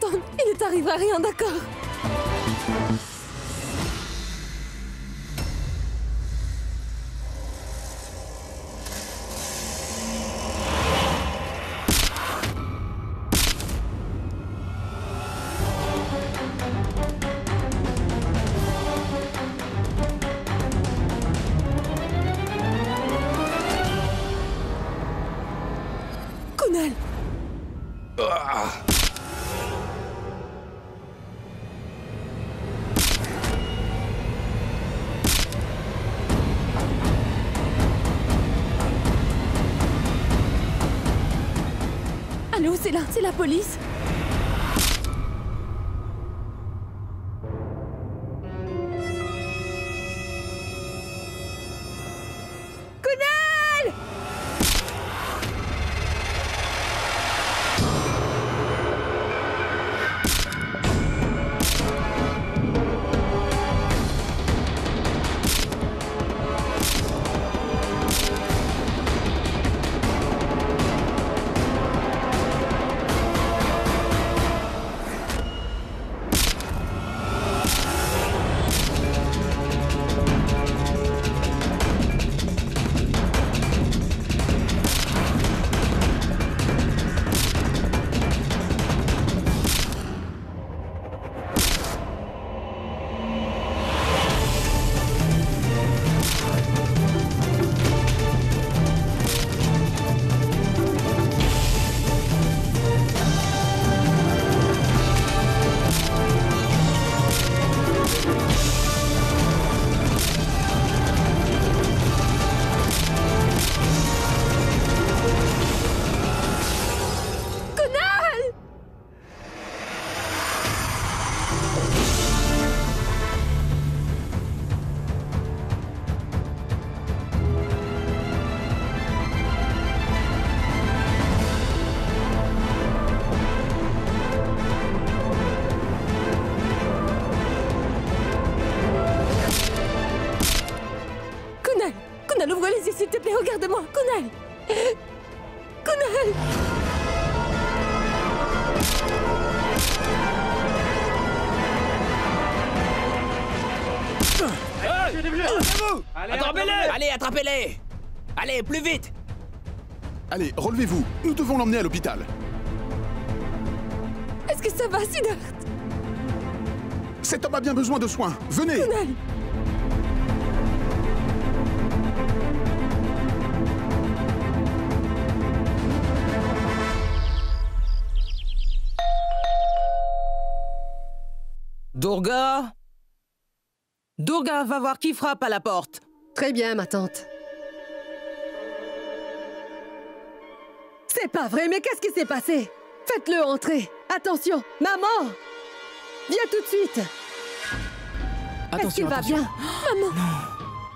entendre. Il ne t'arrivera rien, d'accord? Kunal! Allô, c'est la police. Kunal! Kunal, ouvre les yeux, s'il te plaît, regarde-moi. Kunal! Kunal! Attrapez-les! Allez, attrapez-les! Allez, plus vite! Allez, relevez-vous. Nous devons l'emmener à l'hôpital. Est-ce que ça va, Siddharth? Cet homme a bien besoin de soins. Venez! Kunal! Durga? Durga, va voir qui frappe à la porte. Très bien, ma tante. C'est pas vrai, mais qu'est-ce qui s'est passé? Faites-le entrer. Attention, maman! Viens tout de suite. Est-ce qu'il va bien? Maman!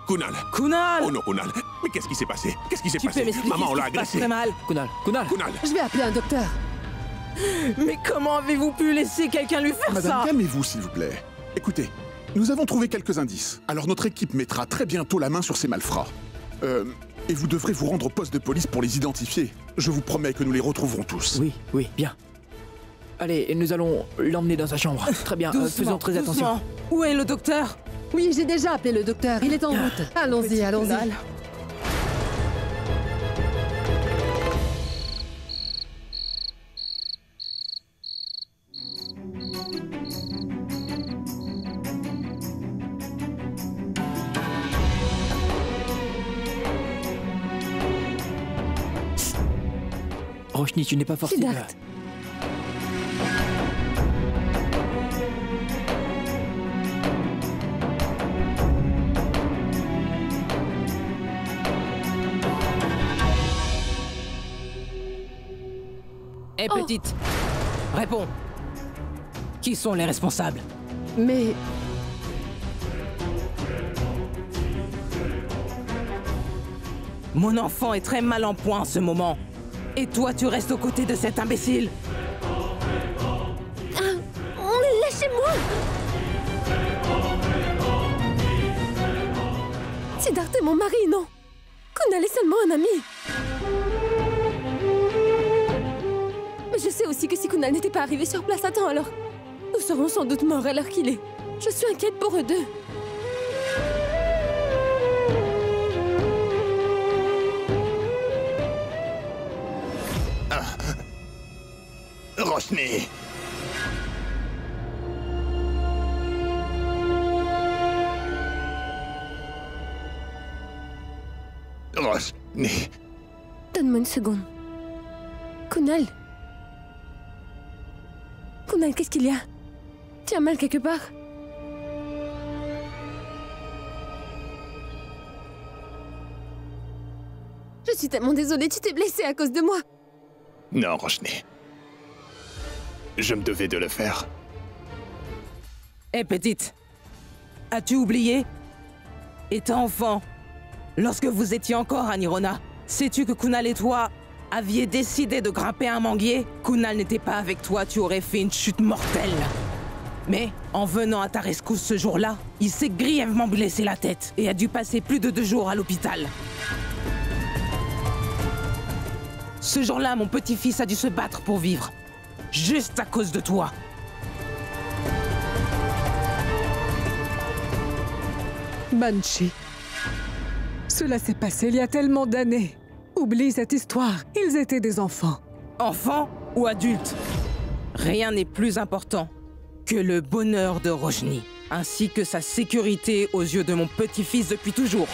Kunal! Kunal! Oh non, Kunal! Mais qu'est-ce qui s'est passé? Qu'est-ce qui s'est Tu peux passé? m'expliquer Maman, on ce l'a qui se passe agressé. très mal. Kunal, Kunal. Kunal! Je vais appeler un docteur. Mais comment avez-vous pu laisser quelqu'un lui faire Madame, ça? calmez-vous, s'il vous plaît. Écoutez, nous avons trouvé quelques indices. Alors notre équipe mettra très bientôt la main sur ces malfrats. Et vous devrez vous rendre au poste de police pour les identifier. Je vous promets que nous les retrouverons tous. Oui, oui, bien. Allez, nous allons l'emmener dans sa chambre. Très bien, faisons très attention. Où est le docteur? Oui, j'ai déjà appelé le docteur. Il est en route. Allons-y, allons-y. Kunal. Roshni, tu n'es pas forcé de... Siddharth. Hé, petite, réponds. Qui sont les responsables? Mais... Mon enfant est très mal en point en ce moment. Et toi, tu restes aux côtés de cet imbécile. Lâchez-moi! Siddharth est mon mari, non? Kunal est seulement un ami. Mais je sais aussi que si Kunal n'était pas arriver sur place à temps alors. Nous serons sans doute morts à l'heure qu'il est. Je suis inquiète pour eux deux. Roshni! Roshni! Donne-moi une seconde. Kunal? Kunal, qu'est-ce qu'il y a? Tu as mal quelque part? Je suis tellement désolée, tu t'es blessée à cause de moi. Non, Roshni. Je me devais de le faire. Hé, petite, as-tu oublié? Étant enfant, lorsque vous étiez encore à Nirona, sais-tu que Kunal et toi aviez décidé de grimper un manguier? Kunal n'était pas avec toi, tu aurais fait une chute mortelle. Mais, en venant à ta rescousse ce jour-là, il s'est grièvement blessé la tête et a dû passer plus de 2 jours à l'hôpital. Ce jour-là, mon petit-fils a dû se battre pour vivre. Juste à cause de toi. Banshee. Cela s'est passé il y a tellement d'années. Oublie cette histoire. Ils étaient des enfants. Enfant ou adulte, rien n'est plus important que le bonheur de Roshni, ainsi que sa sécurité aux yeux de mon petit-fils depuis toujours.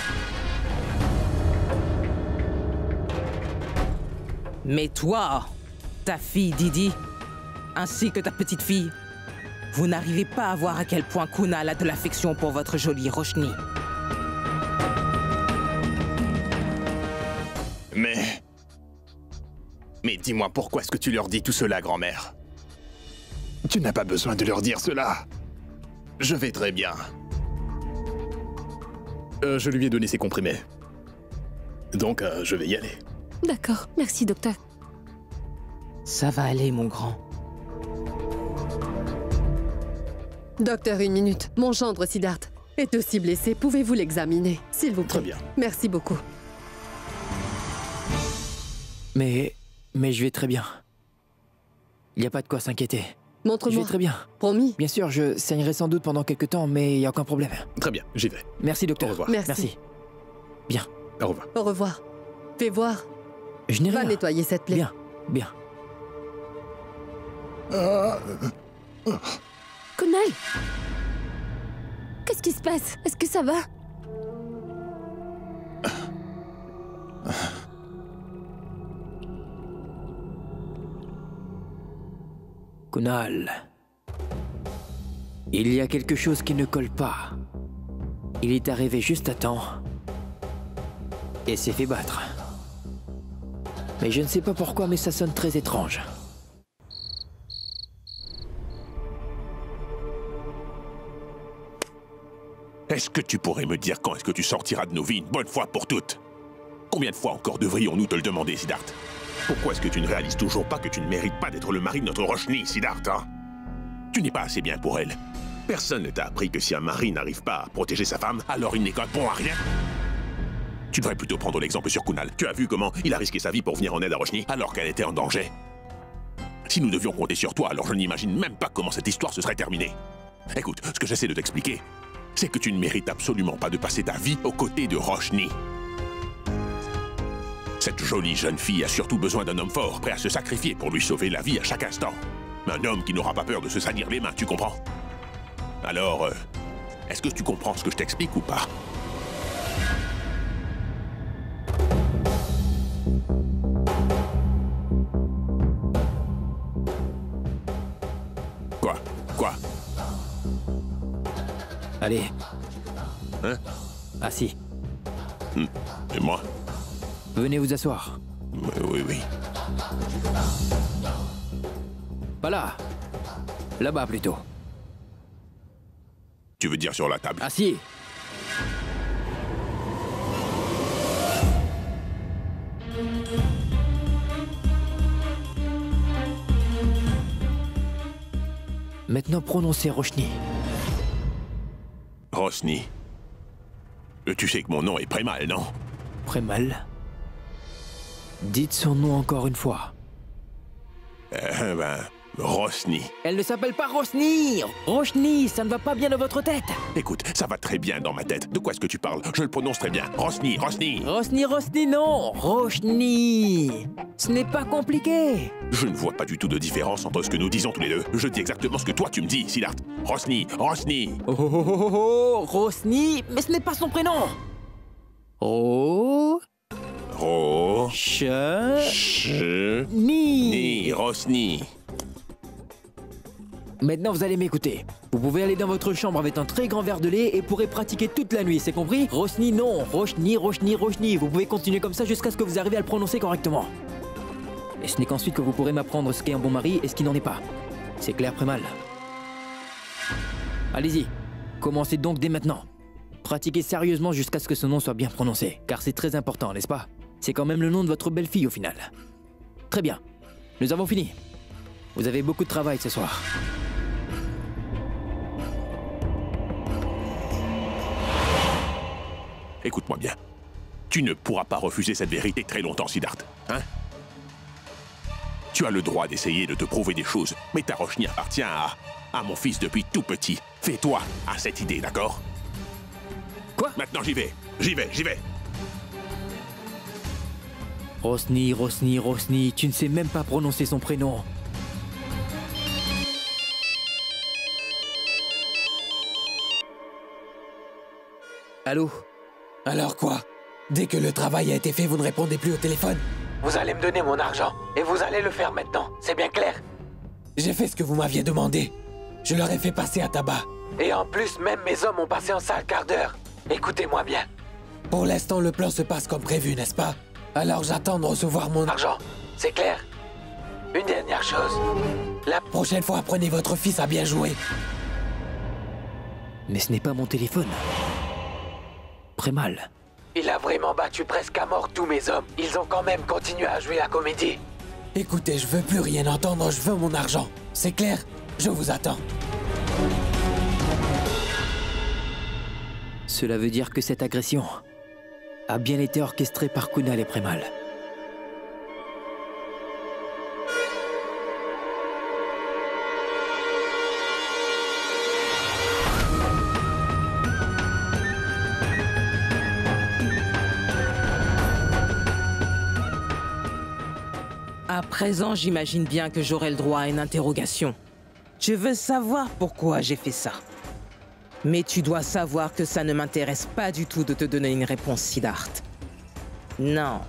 Mais toi, ta fille Didi, ainsi que ta petite fille, vous n'arrivez pas à voir à quel point Kunal a de l'affection pour votre jolie Roshni. Mais dis-moi, pourquoi est-ce que tu leur dis tout cela, grand-mère? Tu n'as pas besoin de leur dire cela. Je vais très bien. Je lui ai donné ses comprimés. Donc, je vais y aller. D'accord, merci docteur. Ça va aller, mon grand. Docteur, une minute. Mon gendre Siddharth est aussi blessé. Pouvez-vous l'examiner, s'il vous plaît? Très bien. Merci beaucoup. Mais je vais très bien. Il n'y a pas de quoi s'inquiéter. Je Montre-moi. vais très bien. Promis. Bien sûr, je saignerai sans doute pendant quelques temps, mais il n'y a aucun problème. Très bien, j'y vais. Merci, docteur. Au revoir. Merci. Bien. Au revoir. Au revoir. Fais voir. Je n'ai Va rien. nettoyer cette plaie. Bien, bien. Kunal? Qu'est-ce qui se passe? Est-ce que ça va? Kunal. Il y a quelque chose qui ne colle pas. Il est arrivé juste à temps. Et s'est fait battre. Mais je ne sais pas pourquoi, mais ça sonne très étrange. Est-ce que tu pourrais me dire quand est-ce que tu sortiras de nos vies une bonne fois pour toutes? Combien de fois encore devrions-nous te le demander, Siddharth? Pourquoi est-ce que tu ne réalises toujours pas que tu ne mérites pas d'être le mari de notre Roshni, Siddharth, hein? Tu n'es pas assez bien pour elle. Personne ne t'a appris que si un mari n'arrive pas à protéger sa femme, alors il n'est qu'un bon à rien. Tu devrais plutôt prendre l'exemple sur Kunal. Tu as vu comment il a risqué sa vie pour venir en aide à Roshni alors qu'elle était en danger. Si nous devions compter sur toi, alors je n'imagine même pas comment cette histoire se serait terminée. Écoute, ce que j'essaie de t'expliquer, c'est que tu ne mérites absolument pas de passer ta vie aux côtés de Roshni. Cette jolie jeune fille a surtout besoin d'un homme fort, prêt à se sacrifier pour lui sauver la vie à chaque instant. Un homme qui n'aura pas peur de se salir les mains, tu comprends? Alors, est-ce que tu comprends ce que je t'explique ou pas? Quoi? Allez. Hein? Assis. Et moi? Venez vous asseoir. Oui. Pas là. Là-bas plutôt. Tu veux dire sur la table? Assis. Maintenant prononcez Roshni. Roshni. Tu sais que mon nom est Premal, non? Premal. Dites son nom encore une fois. Rosny. Elle ne s'appelle pas Rosny. Roshni, ça ne va pas bien dans votre tête. Écoute, ça va très bien dans ma tête. De quoi est-ce que tu parles? Je le prononce très bien. Rosny, Rosny. Rosny, non. Roshni. Ce n'est pas compliqué. Je ne vois pas du tout de différence entre ce que nous disons tous les deux. Je dis exactement ce que toi tu me dis, Siddharth. Rosny, Rosny. Oh, Rosny, mais ce n'est pas son prénom. Ni, Rosny. Maintenant, vous allez m'écouter. Vous pouvez aller dans votre chambre avec un très grand verre de lait et pourrez pratiquer toute la nuit, c'est compris? Rosny, non. Roshni, Roshni, Roshni. Vous pouvez continuer comme ça jusqu'à ce que vous arriviez à le prononcer correctement. Et ce n'est qu'ensuite que vous pourrez m'apprendre ce qu'est un bon mari et ce qui n'en est pas. C'est clair, Prémal? Allez-y. Commencez donc dès maintenant. Pratiquez sérieusement jusqu'à ce que ce nom soit bien prononcé, car c'est très important, n'est-ce pas? C'est quand même le nom de votre belle-fille au final. Très bien. Nous avons fini. Vous avez beaucoup de travail ce soir. Écoute-moi bien. Tu ne pourras pas refuser cette vérité très longtemps, Siddharth. Hein? Tu as le droit d'essayer de te prouver des choses, mais ta Roshni appartient à mon fils depuis tout petit. Fais-toi à cette idée, d'accord? Quoi? Maintenant j'y vais. J'y vais. Rosny, Rosny, Rosny, tu ne sais même pas prononcer son prénom. Allô? Alors quoi? Dès que le travail a été fait, vous ne répondez plus au téléphone? Vous allez me donner mon argent, et vous allez le faire maintenant, c'est bien clair? J'ai fait ce que vous m'aviez demandé. Je leur ai fait passer à tabac. Et en plus, même mes hommes ont passé un sale quart d'heure. Écoutez-moi bien. Pour l'instant, le plan se passe comme prévu, n'est-ce pas? Alors j'attends de recevoir mon argent. C'est clair? Une dernière chose. La prochaine fois, apprenez votre fils à bien jouer. Mais ce n'est pas mon téléphone. Prémal. Il a vraiment battu presque à mort tous mes hommes. Ils ont quand même continué à jouer la comédie. Écoutez, je veux plus rien entendre, je veux mon argent. C'est clair? Je vous attends. Cela veut dire que cette agression a bien été orchestrée par Kunal et Prémal. À présent, j'imagine bien que j'aurai le droit à une interrogation. Je veux savoir pourquoi j'ai fait ça. Mais tu dois savoir que ça ne m'intéresse pas du tout de te donner une réponse, Siddharth. Non.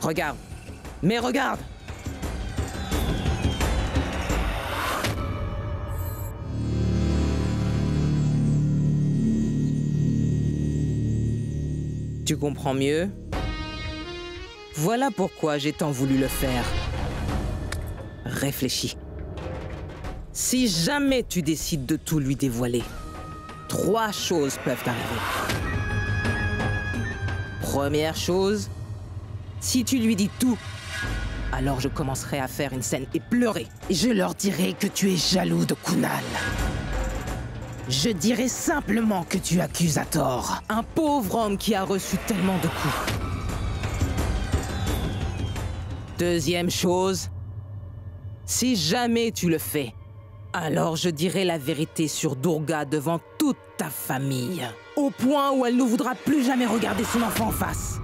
Regarde. Mais regarde! Tu comprends mieux? Voilà pourquoi j'ai tant voulu le faire. Réfléchis. Si jamais tu décides de tout lui dévoiler, 3 choses peuvent arriver. Première chose, si tu lui dis tout, alors je commencerai à faire une scène et pleurer. Et je leur dirai que tu es jaloux de Kunal. Je dirai simplement que tu accuses à tort un pauvre homme qui a reçu tellement de coups. Deuxième chose, si jamais tu le fais, alors je dirai la vérité sur Durga devant toute ta famille, au point où elle ne voudra plus jamais regarder son enfant en face.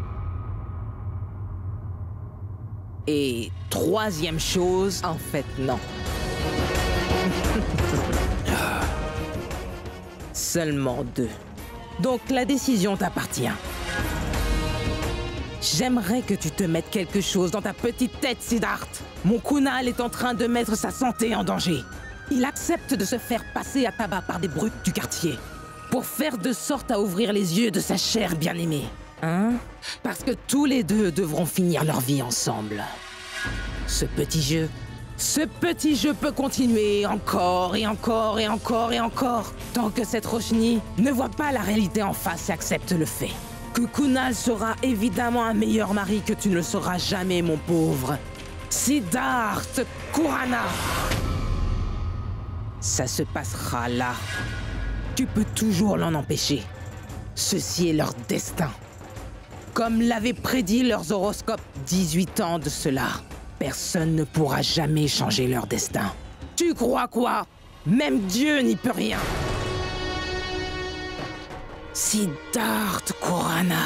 Et troisième chose, en fait non. Seulement 2. Donc la décision t'appartient. J'aimerais que tu te mettes quelque chose dans ta petite tête, Siddharth. Mon Kunal est en train de mettre sa santé en danger. Il accepte de se faire passer à tabac par des brutes du quartier, pour faire de sorte à ouvrir les yeux de sa chère bien-aimée. Hein? Parce que tous les deux devront finir leur vie ensemble. Ce petit jeu peut continuer encore et encore et encore et encore, tant que cette Roshni ne voit pas la réalité en face et accepte le fait. Que Kunal sera évidemment un meilleur mari que tu ne le seras jamais, mon pauvre Siddharth Khurana. Ça se passera là. Tu peux toujours l'en empêcher. Ceci est leur destin. Comme l'avaient prédit leurs horoscopes 18 ans de cela. personne ne pourra jamais changer leur destin. Tu crois quoi? Même Dieu n'y peut rien. Siddharth Khorana.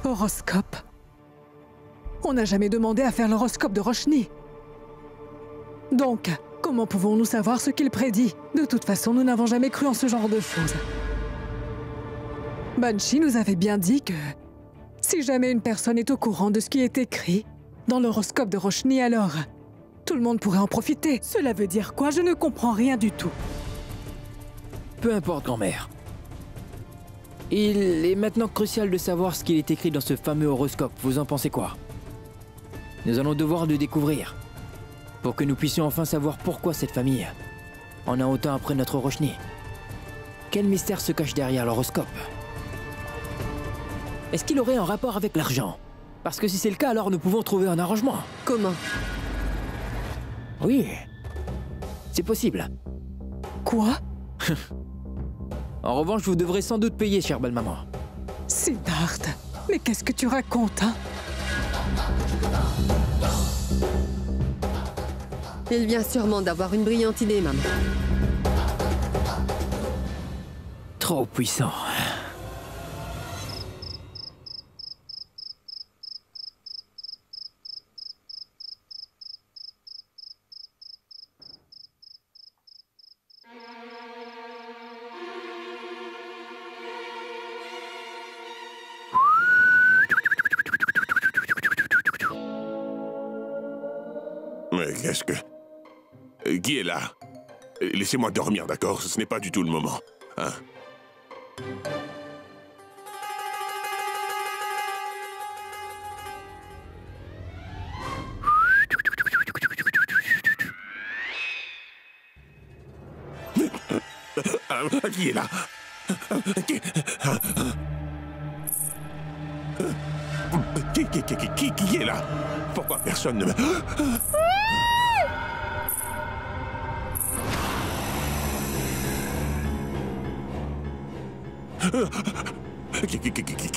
Horoscope. On n'a jamais demandé à faire l'horoscope de Roshni. Donc, comment pouvons-nous savoir ce qu'il prédit? De toute façon, nous n'avons jamais cru en ce genre de choses. Banshee nous avait bien dit que si jamais une personne est au courant de ce qui est écrit dans l'horoscope de Roshni, alors tout le monde pourrait en profiter. Cela veut dire quoi? Je ne comprends rien du tout. Peu importe, grand-mère. Il est maintenant crucial de savoir ce qu'il est écrit dans ce fameux horoscope. Vous en pensez quoi? Nous allons devoir le découvrir, pour que nous puissions enfin savoir pourquoi cette famille en a autant après notre Roshni. Quel mystère se cache derrière l'horoscope? Est-ce qu'il aurait un rapport avec l'argent? Parce que si c'est le cas, alors nous pouvons trouver un arrangement. Comment? Oui, c'est possible. Quoi? En revanche, vous devrez sans doute payer, chère belle-maman. Siddharth, mais qu'est-ce que tu racontes, hein? Il vient sûrement d'avoir une brillante idée, maman. Trop puissant. Mais qu'est-ce que... Qui est là? Laissez-moi dormir, d'accord? Ce n'est pas du tout le moment. Hein? Qui est là? Qui est là? Pourquoi personne ne me...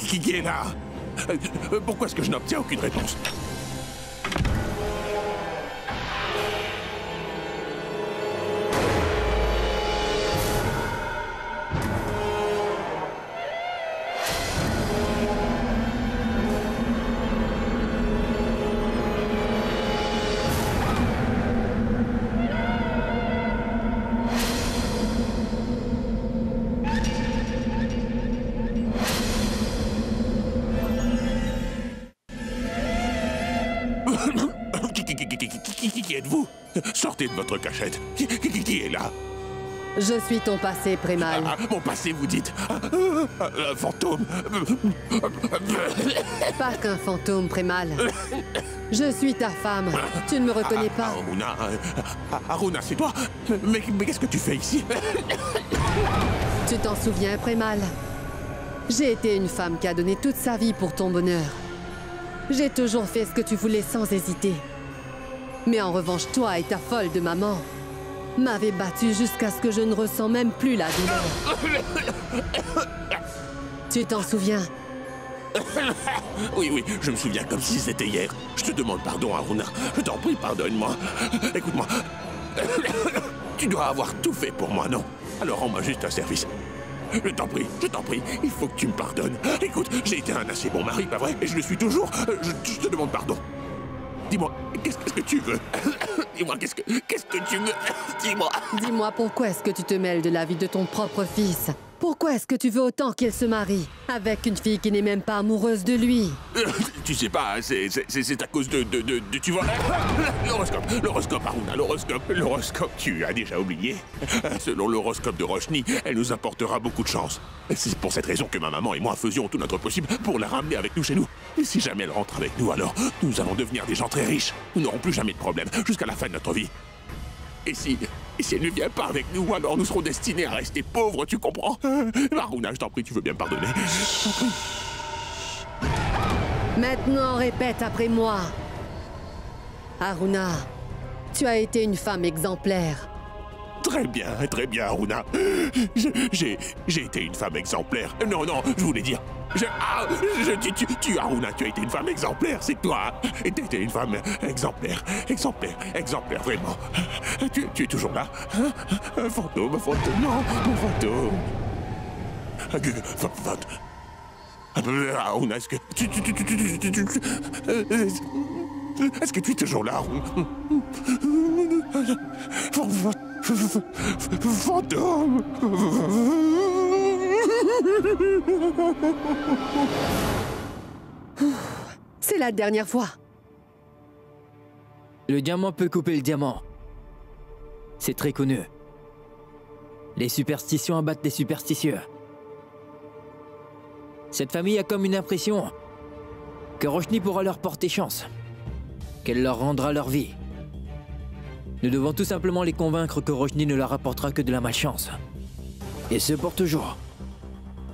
Qui est là? Pourquoi est-ce que je n'obtiens aucune réponse? Qui êtes-vous? Sortez de votre cachette. Qui est là? Je suis ton passé, Prémal. Mon passé, vous dites? Un fantôme? Pas qu'un fantôme, Prémal. Je suis ta femme. Tu ne me reconnais pas? Aruna, c'est toi? Mais qu'est-ce que tu fais ici? Tu t'en souviens, Prémal? J'ai été une femme qui a donné toute sa vie pour ton bonheur. J'ai toujours fait ce que tu voulais sans hésiter. Mais en revanche, toi et ta folle de maman m'avez battu jusqu'à ce que je ne ressens même plus la douleur. Tu t'en souviens? Oui, je me souviens comme si c'était hier. Je te demande pardon, Aruna. Je t'en prie, pardonne-moi. Écoute-moi. Tu dois avoir tout fait pour moi, non? Alors rends-moi juste un service. Je t'en prie, il faut que tu me pardonnes. Écoute, j'ai été un assez bon mari, pas vrai? Et je le suis toujours. Je te demande pardon. Dis-moi, qu'est-ce que tu veux? Dis-moi, qu'est-ce que tu veux? Dis-moi. Dis-moi, pourquoi est-ce que tu te mêles de la vie de ton propre fils? Pourquoi est-ce que tu veux autant qu'il se marie avec une fille qui n'est même pas amoureuse de lui? Tu sais pas, c'est à cause de tu vois... L'horoscope, Aruna, l'horoscope, tu as déjà oublié. Selon l'horoscope de Roshni, elle nous apportera beaucoup de chance. C'est pour cette raison que ma maman et moi faisions tout notre possible pour la ramener avec nous chez nous. Et si jamais elle rentre avec nous, alors nous allons devenir des gens très riches. Nous n'aurons plus jamais de problème jusqu'à la fin de notre vie. Et Et si elle ne vient pas avec nous, alors nous serons destinés à rester pauvres, tu comprends? Aruna, je t'en prie, tu veux bien me pardonner? Maintenant, répète après moi. Aruna, tu as été une femme exemplaire. Très bien, Aruna. J'ai été une femme exemplaire. Non, je voulais dire... Aruna, tu as été une femme exemplaire, c'est toi. Tu as été une femme exemplaire, vraiment. Tu es toujours là? Un fantôme, non, mon fantôme. Aruna, est-ce que est-ce que tu es toujours là? Fantôme. C'est la dernière fois. Le diamant peut couper le diamant. C'est très connu. Les superstitions abattent les superstitieux. Cette famille a comme une impression que Roshni pourra leur porter chance, qu'elle leur rendra leur vie. Nous devons tout simplement les convaincre que Roshni ne leur apportera que de la malchance. Et ce pour toujours.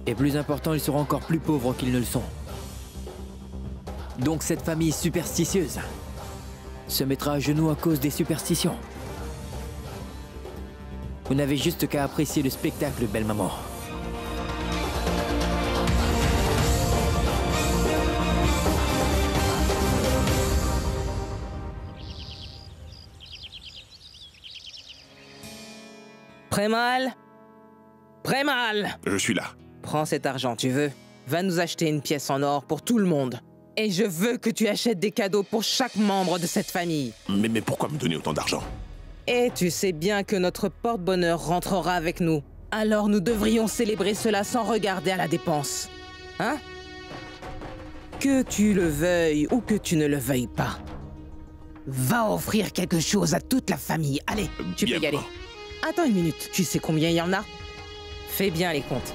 Et plus important, ils seront encore plus pauvres qu'ils ne le sont. Donc cette famille superstitieuse se mettra à genoux à cause des superstitions. Vous n'avez juste qu'à apprécier le spectacle, belle maman. Prémal! Je suis là. Prends cet argent, tu veux? Va nous acheter une pièce en or pour tout le monde. Et je veux que tu achètes des cadeaux pour chaque membre de cette famille. Mais pourquoi me donner autant d'argent? Et tu sais bien que notre porte-bonheur rentrera avec nous. Alors nous devrions célébrer cela sans regarder à la dépense. Hein? Que tu le veuilles ou que tu ne le veuilles pas. Va offrir quelque chose à toute la famille. Allez, tu peux y aller. Attends une minute, tu sais combien il y en a? Fais bien les comptes.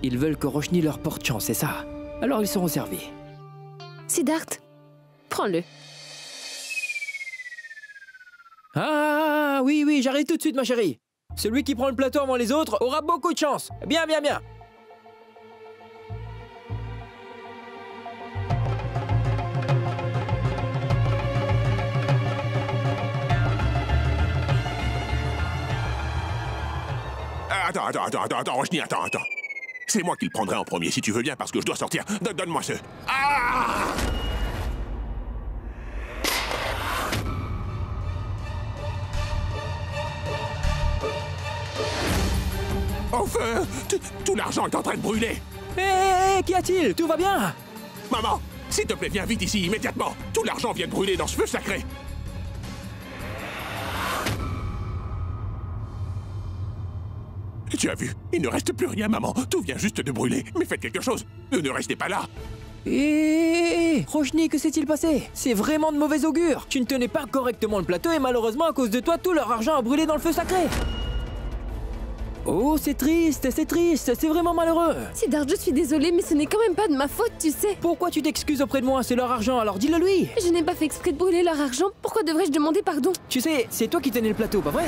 Ils veulent que Roshni leur porte chance, c'est ça? Alors ils seront servis. Siddharth, prends-le. Ah oui, j'arrive tout de suite, ma chérie. Celui qui prend le plateau avant les autres aura beaucoup de chance. Bien. Attends, Roshni, attends. C'est moi qui le prendrai en premier, si tu veux bien, parce que je dois sortir. Donne-moi ce... Ah! Enfin, tout l'argent est en train de brûler. Hé, qu'y a-t-il? Tout va bien? Maman, s'il te plaît, viens vite ici, immédiatement. Tout l'argent vient de brûler dans ce feu sacré. Tu as vu, il ne reste plus rien, maman. Tout vient juste de brûler. Mais faites quelque chose. Ne restez pas là. Hé, Roshni, que s'est-il passé? C'est vraiment de mauvais augure. Tu ne tenais pas correctement le plateau et malheureusement, à cause de toi, tout leur argent a brûlé dans le feu sacré. Oh, c'est triste, c'est vraiment malheureux. Siddharth, je suis désolée, mais ce n'est quand même pas de ma faute, tu sais. Pourquoi tu t'excuses auprès de moi? C'est leur argent, alors dis-le lui. Je n'ai pas fait exprès de brûler leur argent. Pourquoi devrais-je demander pardon? Tu sais, c'est toi qui tenais le plateau, pas vrai?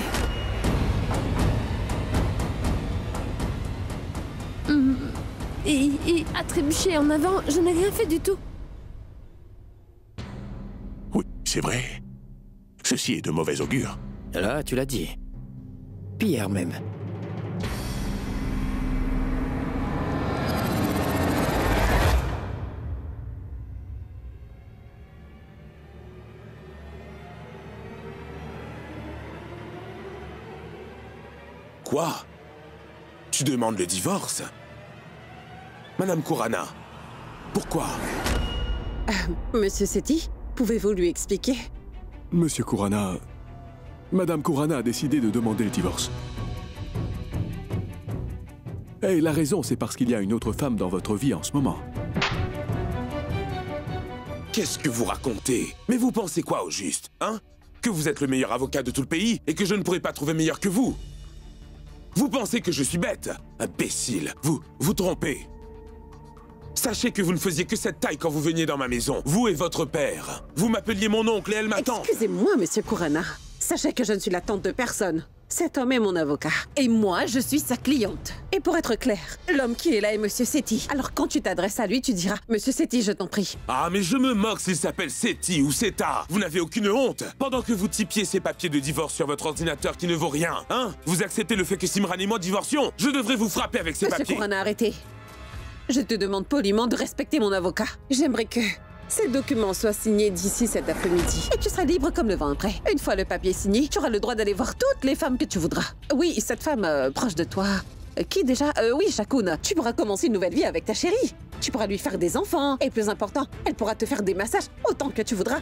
Et à trébucher en avant, je n'ai rien fait du tout. Oui, c'est vrai. Ceci est de mauvais augure. Là, tu l'as dit. Pire même. Quoi? Tu demandes le divorce? Madame Kurana, pourquoi? Monsieur Sethi, pouvez-vous lui expliquer? Monsieur Kurana, Madame Kurana a décidé de demander le divorce. Et la raison, c'est parce qu'il y a une autre femme dans votre vie en ce moment. Qu'est-ce que vous racontez? Mais vous pensez quoi au juste, hein? que vous êtes le meilleur avocat de tout le pays et que je ne pourrai pas trouver meilleur que vous. Vous pensez que je suis bête? Imbécile, vous trompez. Sachez que vous ne faisiez que cette taille quand vous veniez dans ma maison, vous et votre père. Vous m'appeliez mon oncle et elle m'attend. Excusez-moi, monsieur Kurana. Sachez que je ne suis la tante de personne. Cet homme est mon avocat. Et moi, je suis sa cliente. Et pour être clair, l'homme qui est là est monsieur Sethi. Alors quand tu t'adresses à lui, tu diras « Monsieur Sethi, je t'en prie ». Ah, mais je me moque s'il s'appelle Sethi ou Seta. Vous n'avez aucune honte. Pendant que vous typiez ces papiers de divorce sur votre ordinateur qui ne vaut rien, hein? Vous acceptez le fait que Simran et moi divorcions? Je devrais vous frapper avec ces papiers. Monsieur Kurana, arrêtez. Je te demande poliment de respecter mon avocat. J'aimerais que ces documents soient signés d'ici cet après-midi. Et tu seras libre comme le vent après. Une fois le papier signé, tu auras le droit d'aller voir toutes les femmes que tu voudras. Oui, cette femme proche de toi. Qui déjà? Oui, Shakun. Tu pourras commencer une nouvelle vie avec ta chérie. Tu pourras lui faire des enfants. Et plus important, elle pourra te faire des massages autant que tu voudras.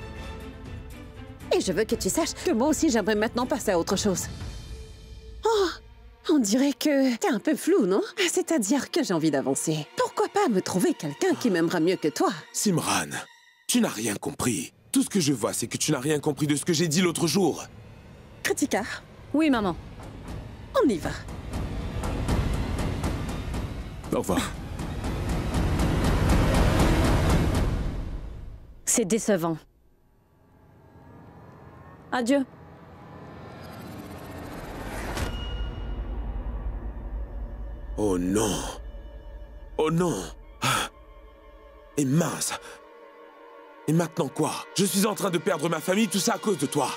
Et je veux que tu saches que moi aussi j'aimerais maintenant passer à autre chose. Oh, on dirait que t'es un peu flou, non? C'est-à-dire que j'ai envie d'avancer. Pourquoi pas me trouver quelqu'un qui m'aimera mieux que toi? Simran, tu n'as rien compris. Tout ce que je vois, c'est que tu n'as rien compris de ce que j'ai dit l'autre jour. Kritika? Oui, maman. On y va. Au revoir. C'est décevant. Adieu. Oh non. Oh non. Ah. Et mince. Et maintenant quoi? Je suis en train de perdre ma famille, tout ça à cause de toi.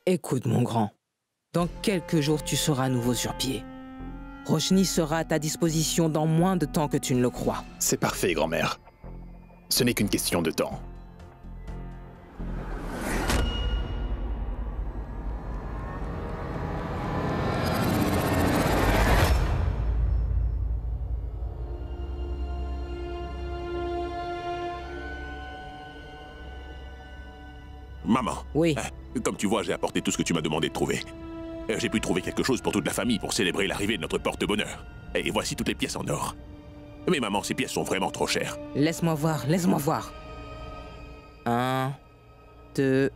Écoute, mon grand. Dans quelques jours, tu seras à nouveau sur pied. Roshni sera à ta disposition dans moins de temps que tu ne le crois. C'est parfait, grand-mère. Ce n'est qu'une question de temps. Maman. Oui. Comme tu vois, j'ai apporté tout ce que tu m'as demandé de trouver. J'ai pu trouver quelque chose pour toute la famille pour célébrer l'arrivée de notre porte-bonheur. Et voici toutes les pièces en or. Mais maman, ces pièces sont vraiment trop chères. Laisse-moi voir, laisse-moi voir. 1, 2,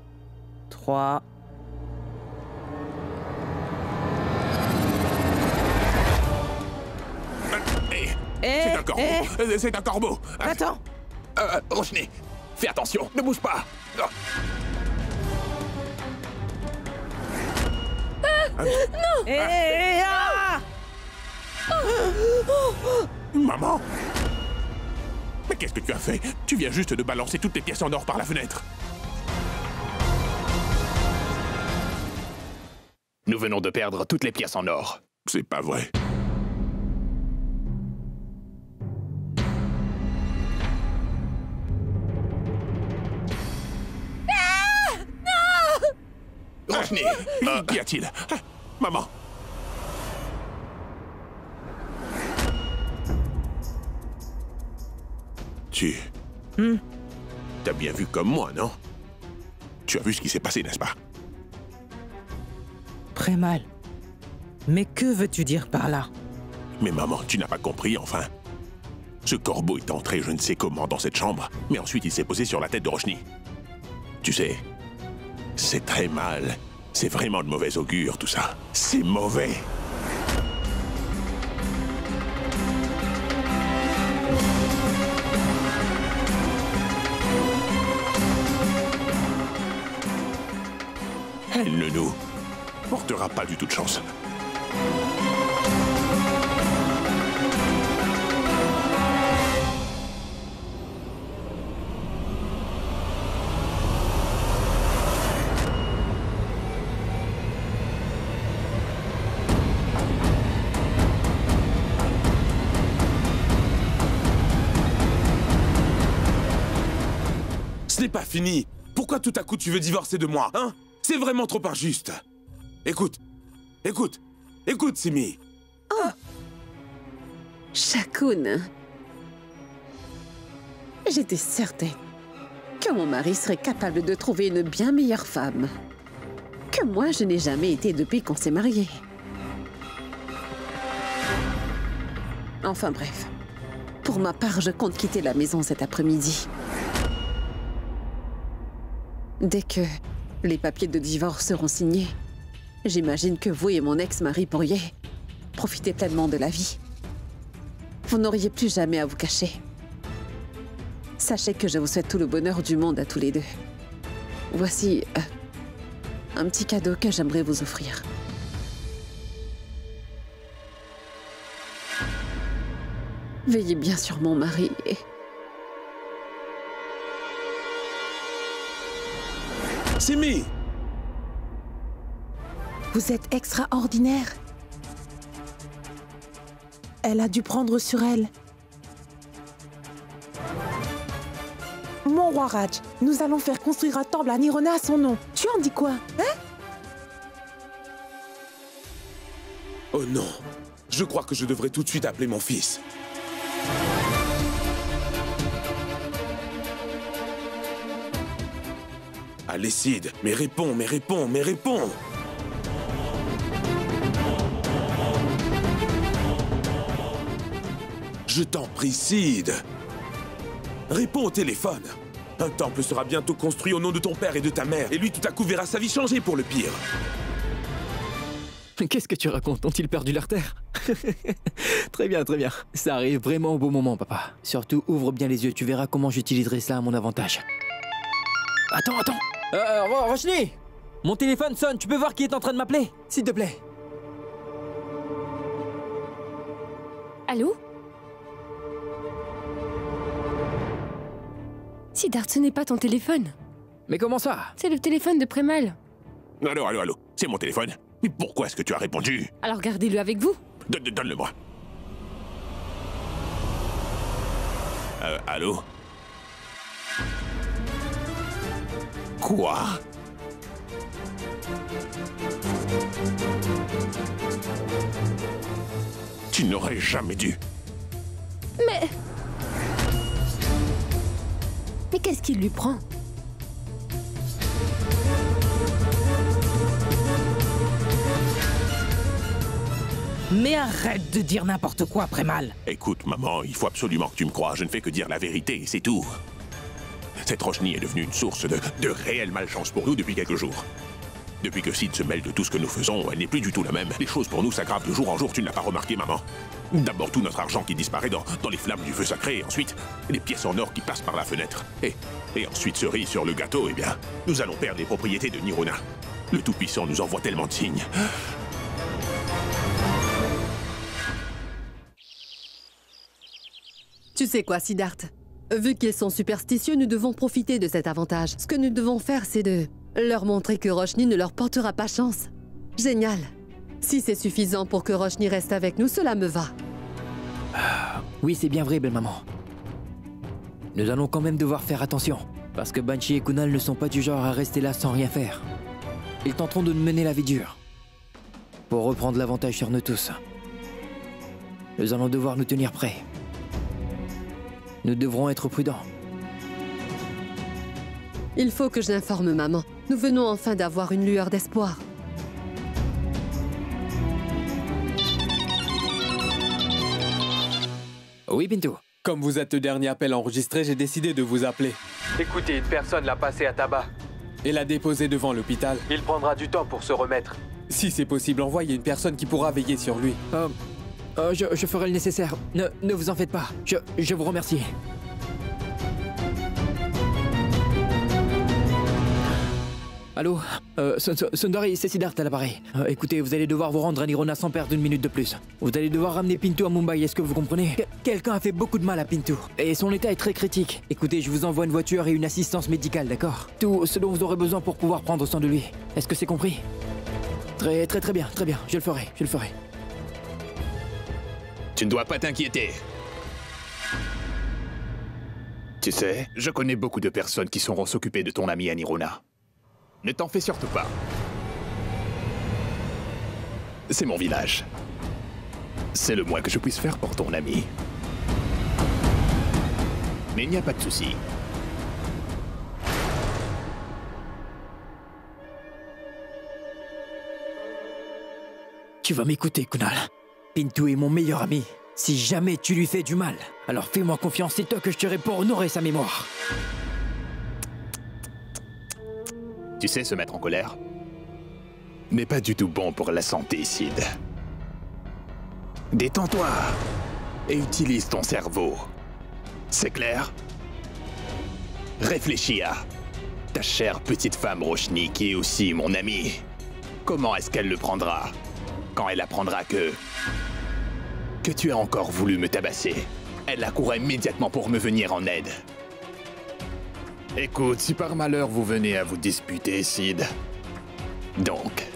3... C'est un corbeau. C'est un corbeau. Attends. Roshni, fais attention, ne bouge pas. Non. Maman! Mais qu'est-ce que tu as fait? Tu viens juste de balancer toutes les pièces en or par la fenêtre. Nous venons de perdre toutes les pièces en or. C'est pas vrai. Roshni, Qu'y a-t-il? Maman! Tu... T'as bien vu comme moi, non? Tu as vu ce qui s'est passé, n'est-ce pas? Prémal. Mais que veux-tu dire par là? Mais maman, tu n'as pas compris, enfin. Ce corbeau est entré je ne sais comment dans cette chambre, mais ensuite il s'est posé sur la tête de Roshni. Tu sais, c'est très mal. C'est vraiment de mauvais augure, tout ça. C'est mauvais. Elle ne nous portera pas du tout de chance. Ce n'est pas fini. Pourquoi tout à coup tu veux divorcer de moi, hein? C'est vraiment trop injuste. Écoute, Simi. Oh, Shakun. J'étais certaine que mon mari serait capable de trouver une bien meilleure femme que moi je n'ai jamais été depuis qu'on s'est mariés. Enfin bref, pour ma part, je compte quitter la maison cet après-midi. Dès que Les papiers de divorce seront signés. J'imagine que vous et mon ex-mari pourriez profiter pleinement de la vie. Vous n'auriez plus jamais à vous cacher. Sachez que je vous souhaite tout le bonheur du monde à tous les deux. Voici un petit cadeau que j'aimerais vous offrir. Veillez bien sur mon mari et... Simi! Vous êtes extraordinaire. Elle a dû prendre sur elle. Mon roi Raj, nous allons faire construire un temple à Nirona à son nom. Tu en dis quoi, hein? Oh non! Je crois que je devrais tout de suite appeler mon fils. Allez, Sid, mais réponds, mais réponds, mais réponds! Je t'en prie, Sid! Réponds au téléphone! Un temple sera bientôt construit au nom de ton père et de ta mère, et lui tout à coup verra sa vie changer pour le pire. Qu'est-ce que tu racontes? Ont-ils perdu leur terre? Très bien, très bien. Ça arrive vraiment au bon moment, papa. Surtout, ouvre bien les yeux, tu verras comment j'utiliserai ça à mon avantage. Attends. Roshni! Mon téléphone sonne, tu peux voir qui est en train de m'appeler? S'il te plaît. Allô? Siddharth, ce n'est pas ton téléphone. Mais comment ça? C'est le téléphone de Premal. Allô, c'est mon téléphone. Mais pourquoi est-ce que tu as répondu? Alors gardez-le avec vous. Donne-le-moi. Allô? Quoi? Tu n'aurais jamais dû. Mais qu'est-ce qui lui prend? Mais arrête de dire n'importe quoi, Premal. Écoute, maman, il faut absolument que tu me croies. Je ne fais que dire la vérité, c'est tout. Cette Roshni est devenue une source de réelle malchance pour nous depuis quelques jours. Depuis que Sid se mêle de tout ce que nous faisons, elle n'est plus du tout la même. Les choses pour nous s'aggravent de jour en jour, tu ne l'as pas remarqué, maman. D'abord tout notre argent qui disparaît dans les flammes du feu sacré, et ensuite les pièces en or qui passent par la fenêtre. Et ensuite, cerise sur le gâteau, eh bien, nous allons perdre les propriétés de Nirona. Le Tout-Puissant nous envoie tellement de signes. Tu sais quoi, Siddharth? Vu qu'ils sont superstitieux, nous devons profiter de cet avantage. Ce que nous devons faire, c'est de leur montrer que Roshni ne leur portera pas chance. Génial. Si c'est suffisant pour que Roshni reste avec nous, cela me va. Oui, c'est bien vrai, belle maman. Nous allons quand même devoir faire attention. Parce que Banshee et Kunal ne sont pas du genre à rester là sans rien faire. Ils tenteront de nous mener la vie dure. Pour reprendre l'avantage sur nous tous. Nous allons devoir nous tenir prêts. Nous devrons être prudents. Il faut que j'informe maman. Nous venons enfin d'avoir une lueur d'espoir. Oui, Pinto. Comme vous êtes le dernier appel enregistré, j'ai décidé de vous appeler. Écoutez, une personne l'a passé à tabac et l'a déposé devant l'hôpital. Il prendra du temps pour se remettre. Si c'est possible, envoyez une personne qui pourra veiller sur lui. Je ferai le nécessaire. Ne vous en faites pas. Je vous remercie. Allô? Sundari, c'est Siddharth à l'appareil. Écoutez, vous allez devoir vous rendre à Nirona sans perdre une minute de plus. Vous allez devoir ramener Pinto à Mumbai, est-ce que vous comprenez? Quelqu'un a fait beaucoup de mal à Pinto. Et son état est très critique. Écoutez, je vous envoie une voiture et une assistance médicale, d'accord? Tout ce dont vous aurez besoin pour pouvoir prendre soin de lui. Est-ce que c'est compris? Très bien. Je le ferai. Tu ne dois pas t'inquiéter. Tu sais, je connais beaucoup de personnes qui sauront s'occuper de ton ami à Nirona. Ne t'en fais surtout pas. C'est mon village. C'est le moins que je puisse faire pour ton ami. Mais il n'y a pas de souci. Tu vas m'écouter, Kunal. Pinto est mon meilleur ami. Si jamais tu lui fais du mal, alors fais-moi confiance, c'est toi que je tuerai pour honorer sa mémoire. Tu sais, se mettre en colère n'est pas du tout bon pour la santé, Sid. Détends-toi et utilise ton cerveau. C'est clair? Réfléchis à ta chère petite femme Roshni, qui est aussi mon amie. Comment est-ce qu'elle le prendra quand elle apprendra que tu as encore voulu me tabasser? Elle accourra immédiatement pour me venir en aide. Écoute, si par malheur vous venez à vous disputer, Sid, donc...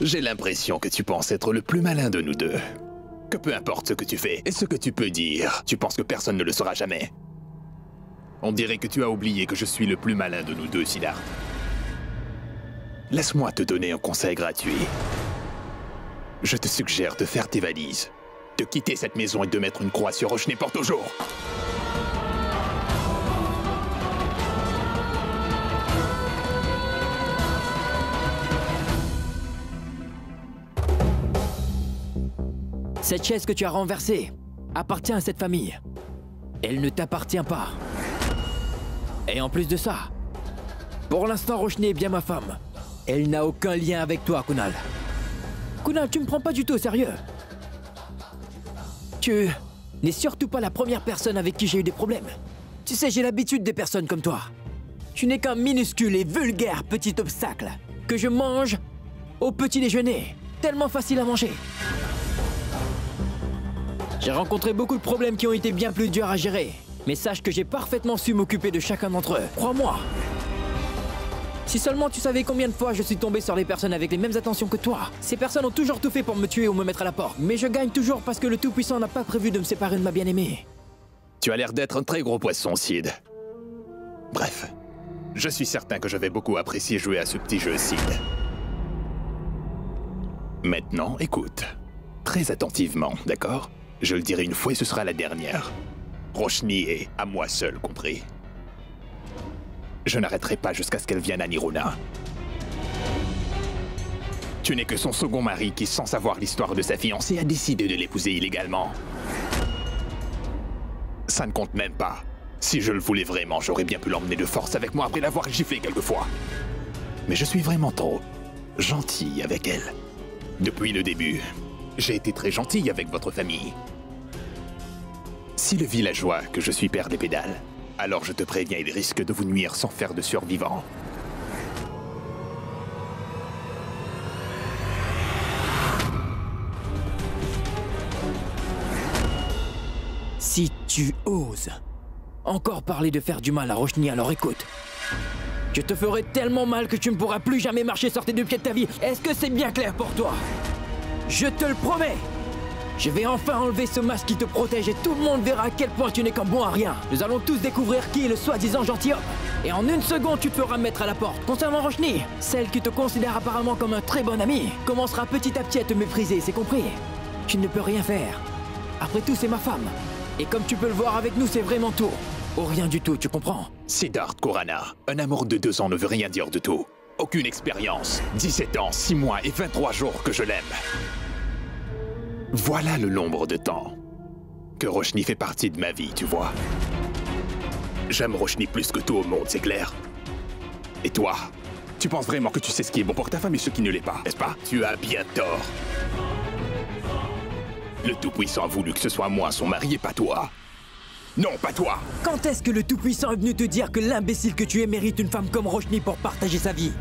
J'ai l'impression que tu penses être le plus malin de nous deux. Que peu importe ce que tu fais et ce que tu peux dire, tu penses que personne ne le saura jamais. On dirait que tu as oublié que je suis le plus malin de nous deux, Siddharth. Laisse-moi te donner un conseil gratuit. Je te suggère de faire tes valises, de quitter cette maison et de mettre une croix sur Roshni pour toujours. Cette chaise que tu as renversée appartient à cette famille. Elle ne t'appartient pas. Et en plus de ça, pour l'instant, Roshni est bien ma femme. Elle n'a aucun lien avec toi, Kunal. Kunal, tu me prends pas du tout au sérieux. Tu n'es surtout pas la première personne avec qui j'ai eu des problèmes. Tu sais, j'ai l'habitude des personnes comme toi. Tu n'es qu'un minuscule et vulgaire petit obstacle que je mange au petit déjeuner. Tellement facile à manger. J'ai rencontré beaucoup de problèmes qui ont été bien plus durs à gérer. Mais sache que j'ai parfaitement su m'occuper de chacun d'entre eux. Crois-moi. Si seulement tu savais combien de fois je suis tombé sur les personnes avec les mêmes attentions que toi. Ces personnes ont toujours tout fait pour me tuer ou me mettre à la porte. Mais je gagne toujours parce que le Tout-Puissant n'a pas prévu de me séparer de ma bien-aimée. Tu as l'air d'être un très gros poisson, Sid. Bref, je suis certain que je vais beaucoup apprécier jouer à ce petit jeu, Sid. Maintenant, écoute. Très attentivement, d'accord? Je le dirai une fois et ce sera la dernière. Roshni est à moi seul, compris. Je n'arrêterai pas jusqu'à ce qu'elle vienne à Nirona. Tu n'es que son second mari qui, sans savoir l'histoire de sa fiancée, a décidé de l'épouser illégalement. Ça ne compte même pas. Si je le voulais vraiment, j'aurais bien pu l'emmener de force avec moi après l'avoir giflé quelquefois. Mais je suis vraiment trop gentil avec elle. Depuis le début, j'ai été très gentil avec votre famille. Si le villageois que je suis perd des pédales, alors je te préviens, il risque de vous nuire sans faire de survivants. Si tu oses encore parler de faire du mal à Roshni, alors écoute. Je te ferai tellement mal que tu ne pourras plus jamais marcher sur tes deux pieds de ta vie. Est-ce que c'est bien clair pour toi? Je te le promets. Je vais enfin enlever ce masque qui te protège et tout le monde verra à quel point tu n'es qu'un bon à rien. Nous allons tous découvrir qui est le soi-disant gentilhomme. Et en une seconde, tu te feras mettre à la porte. Concernant Roshni, celle qui te considère apparemment comme un très bon ami, commencera petit à petit à te mépriser, c'est compris? Tu ne peux rien faire. Après tout, c'est ma femme. Et comme tu peux le voir avec nous, c'est vraiment tout. Ou rien du tout, tu comprends? Siddharth Khorana, un amour de 2 ans ne veut rien dire de tout. Aucune expérience. 17 ans, 6 mois et 23 jours que je l'aime. Voilà le nombre de temps que Roshni fait partie de ma vie, tu vois. J'aime Roshni plus que tout au monde, c'est clair. Et toi, tu penses vraiment que tu sais ce qui est bon pour ta femme et ce qui ne l'est pas, n'est-ce pas? Tu as bien tort. Le Tout-Puissant a voulu que ce soit moi son mari et pas toi. Non, pas toi! Quand est-ce que le Tout-Puissant est venu te dire que l'imbécile que tu es mérite une femme comme Roshni pour partager sa vie?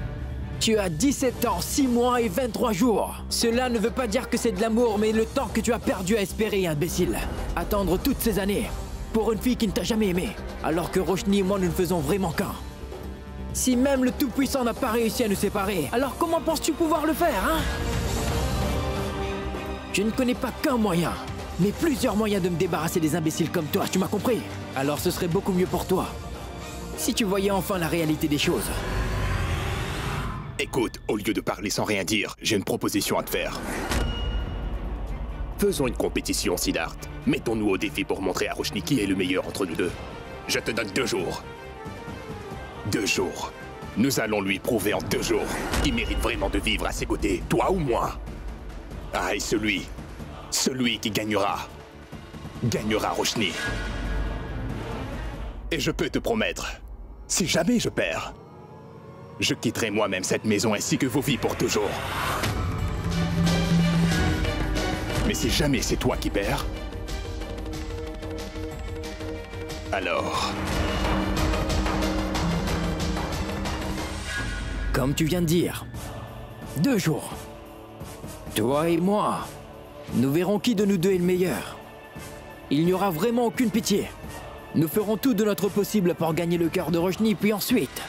Tu as 17 ans, 6 mois et 23 jours. Cela ne veut pas dire que c'est de l'amour, mais le temps que tu as perdu à espérer, imbécile. Attendre toutes ces années pour une fille qui ne t'a jamais aimé, alors que Roshni et moi, nous ne faisons vraiment qu'un. Si même le Tout-Puissant n'a pas réussi à nous séparer, alors comment penses-tu pouvoir le faire, hein? Je ne connais pas qu'un moyen, mais plusieurs moyens de me débarrasser des imbéciles comme toi, tu m'as compris? Alors ce serait beaucoup mieux pour toi, si tu voyais enfin la réalité des choses. Écoute, au lieu de parler sans rien dire, j'ai une proposition à te faire. Faisons une compétition, Siddharth. Mettons-nous au défi pour montrer à Roshni qui est le meilleur entre nous deux. Je te donne 2 jours. 2 jours. Nous allons lui prouver en 2 jours qu'il mérite vraiment de vivre à ses côtés, toi ou moi. Ah, et celui qui gagnera Roshni. Et je peux te promettre, si jamais je perds, je quitterai moi-même cette maison ainsi que vos vies pour toujours. Mais si jamais c'est toi qui perds, alors... Comme tu viens de dire, 2 jours. Toi et moi, nous verrons qui de nous deux est le meilleur. Il n'y aura vraiment aucune pitié. Nous ferons tout de notre possible pour gagner le cœur de Roshni, puis ensuite...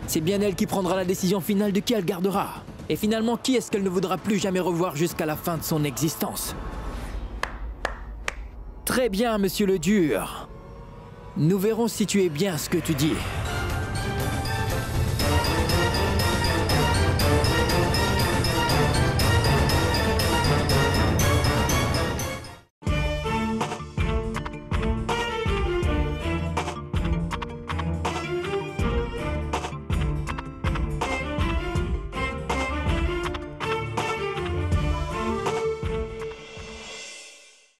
c'est bien elle qui prendra la décision finale de qui elle gardera. Et finalement, qui est-ce qu'elle ne voudra plus jamais revoir jusqu'à la fin de son existence? Très bien, monsieur le dur. Nous verrons si tu es bien ce que tu dis.